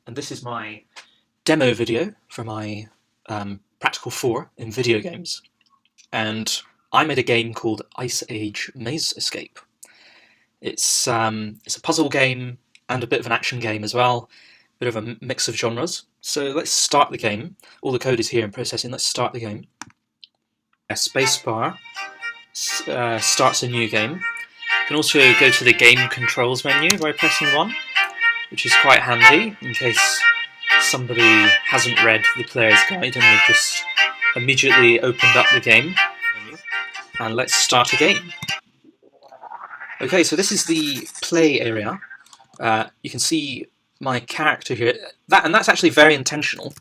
and this is my demo video for my Practical 4 in video games. And I made a game called Ice Age Maze Escape. It's a puzzle game and a bit of an action game as well, a bit of a mix of genres. So let's start the game. All the code is here in processing. Let's start the game. Spacebar starts a new game. You can also go to the game controls menu by pressing 1, which is quite handy in case somebody hasn't read the player's guide and they've just immediately opened up the game. And let's start a game. Okay, so this is the play area. You can see my character here. That's actually very intentional,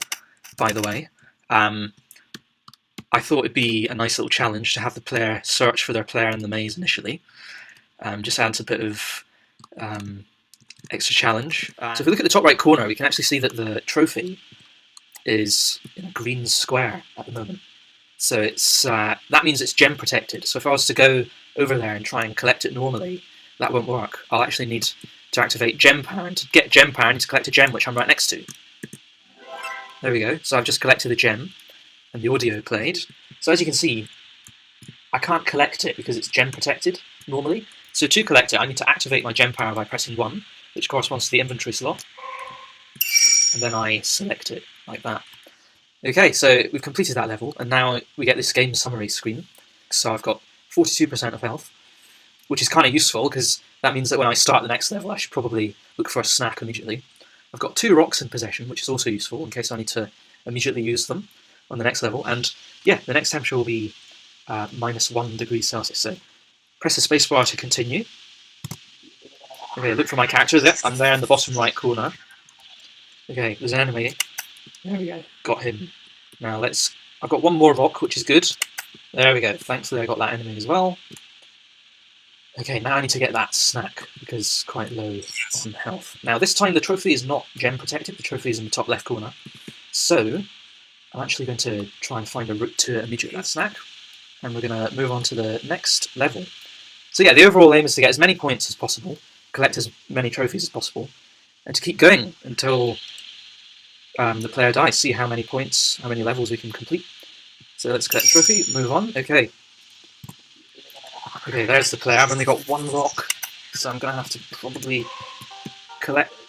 by the way. I thought it'd be a nice little challenge to have the player search for their player in the maze initially. Just adds a bit of extra challenge. So if we look at the top right corner, we can actually see that the trophy is in a green square at the moment. So it's that means it's gem protected. So if I was to go over there and try and collect it normally, that won't work. I'll actually need to activate gem power, and to get gem power I need to collect a gem which I'm right next to. There we go. So I've just collected a gem and the audio played. So as you can see, I can't collect it because it's gem protected normally. So to collect it, I need to activate my gem power by pressing 1, which corresponds to the inventory slot, and then I select it like that. Okay, so we've completed that level, and now we get this game summary screen. So I've got 42% of health, which is kind of useful because that means that when I start the next level I should probably look for a snack immediately. I've got 2 rocks in possession, which is also useful in case I need to immediately use them on the next level. And yeah, the next temperature will be -1 degrees Celsius. So press the spacebar to continue. Okay, look for my character. Yep, I'm there in the bottom right corner. Okay, there's an enemy. There we go. Got him. Now I've got 1 more rock, which is good. There we go. Thankfully I got that enemy as well. Okay, now I need to get that snack, because it's quite low on health. Now this time the trophy is not gem protected, the trophy is in the top left corner. So I'm actually going to try and find a route to immediately that snack, and we're going to move on to the next level. So yeah, the overall aim is to get as many points as possible, collect as many trophies as possible, and to keep going until the player dies. See how many points, how many levels we can complete. So let's collect the trophy, move on. Okay. Okay, there's the player. I've only got 1 rock, so I'm going to have to probably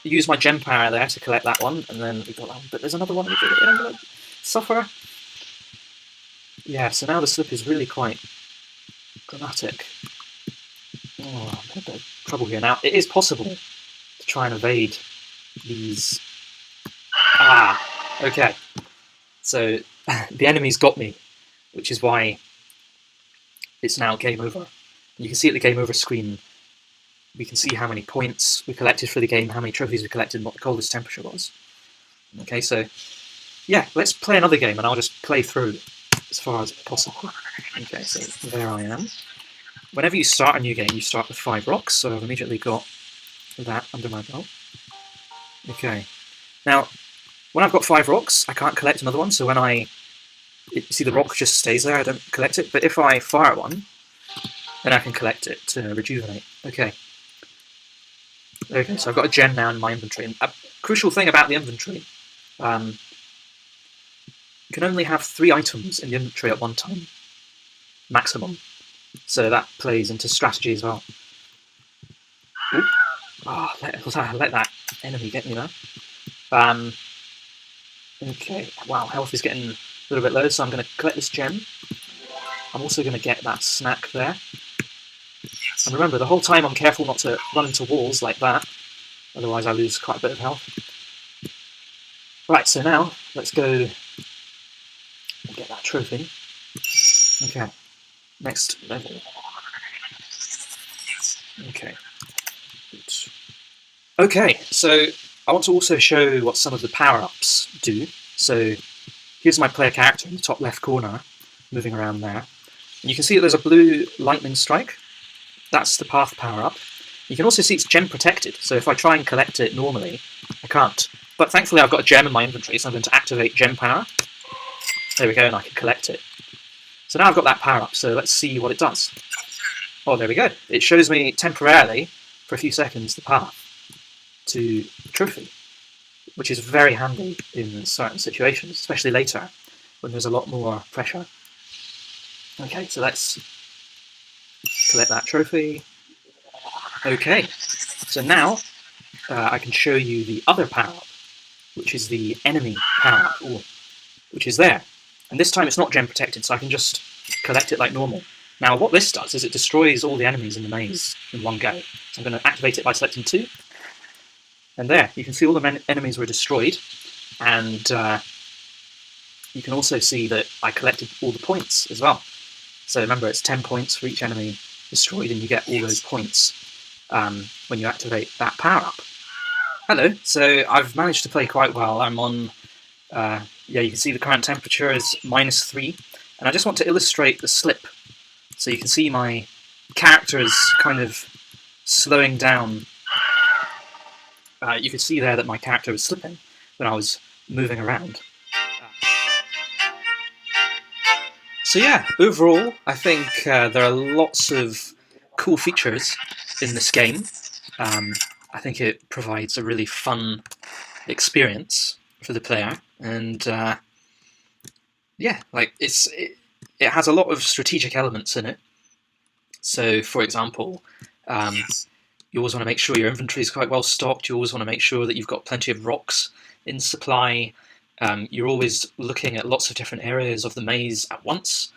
use my gem power there to collect that one, and then we've got that one. But there's another one. I'm going to suffer. Yeah, so now the slip is really quite dramatic. Oh, I'm in a bit of trouble here. Now, it is possible to try and evade these. Okay. So the enemy's got me, which is why it's now game over. You can see at the game over screen, we can see how many points we collected for the game, how many trophies we collected, and what the coldest temperature was. Okay, so yeah, let's play another game, and I'll just play through as far as possible. Okay, so there I am. Whenever you start a new game, you start with 5 rocks, so I've immediately got that under my belt. Okay, now when I've got 5 rocks, I can't collect another one, so when you see the rock just stays there, I don't collect it, but if I fire one, then I can collect it to rejuvenate. Okay, so I've got a gem now in my inventory. And a crucial thing about the inventory, you can only have 3 items in the inventory at one time, maximum. So that plays into strategy as well. Oh, let that enemy get me there. Okay, wow, health is getting a little bit low, so I'm going to collect this gem. I'm also going to get that snack there. And remember, the whole time I'm careful not to run into walls like that, otherwise I lose quite a bit of health. Right, so now, let's go and get that trophy. Okay, next level. Okay. Oops. Okay, so I want to also show what some of the power-ups do. So here's my player character in the top left corner, moving around there. And you can see that there's a blue lightning strike. That's the path power-up. You can also see it's gem protected, so if I try and collect it normally, I can't. But thankfully I've got a gem in my inventory, so I'm going to activate gem power. There we go, and I can collect it. So now I've got that power-up, so let's see what it does. Oh, there we go. It shows me temporarily, for a few seconds, the path to the trophy. which is very handy in certain situations, especially later when there's a lot more pressure. Okay, so let's collect that trophy. Okay, so now I can show you the other power-up, which is the enemy power-up, which is there. And this time it's not gem protected, so I can just collect it like normal. Now what this does is it destroys all the enemies in the maze in one go. So I'm going to activate it by selecting 2. And there, you can see all the enemies were destroyed, and you can also see that I collected all the points as well. So remember, it's 10 points for each enemy destroyed, and you get all those points when you activate that power-up. Hello, so I've managed to play quite well. I'm on, yeah, you can see the current temperature is -3, and I just want to illustrate the slip. So you can see my character is kind of slowing down. You can see there that my character was slipping when I was moving around. So yeah, overall, I think there are lots of cool features in this game. I think it provides a really fun experience for the player, and yeah, like it has a lot of strategic elements in it. So, for example, you always want to make sure your inventory is quite well stocked. You always want to make sure that you've got plenty of rocks in supply. You're always looking at lots of different areas of the maze at once,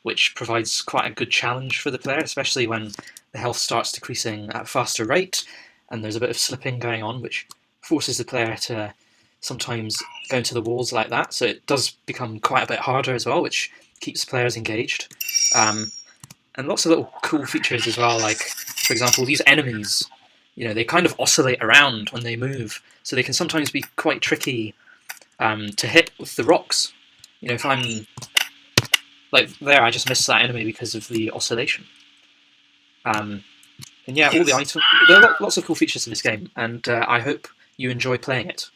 which provides quite a good challenge for the player, especially when the health starts decreasing at a faster rate and there's a bit of slipping going on, which forces the player to sometimes go into the walls like that. So it does become quite a bit harder as well, which keeps players engaged. And lots of little cool features as well, like, for example, these enemies, you know, they kind of oscillate around when they move, so they can sometimes be quite tricky to hit with the rocks. You know, if I'm, like there, I just missed that enemy because of the oscillation. And yeah, all the items, there are lots of cool features in this game, and I hope you enjoy playing it.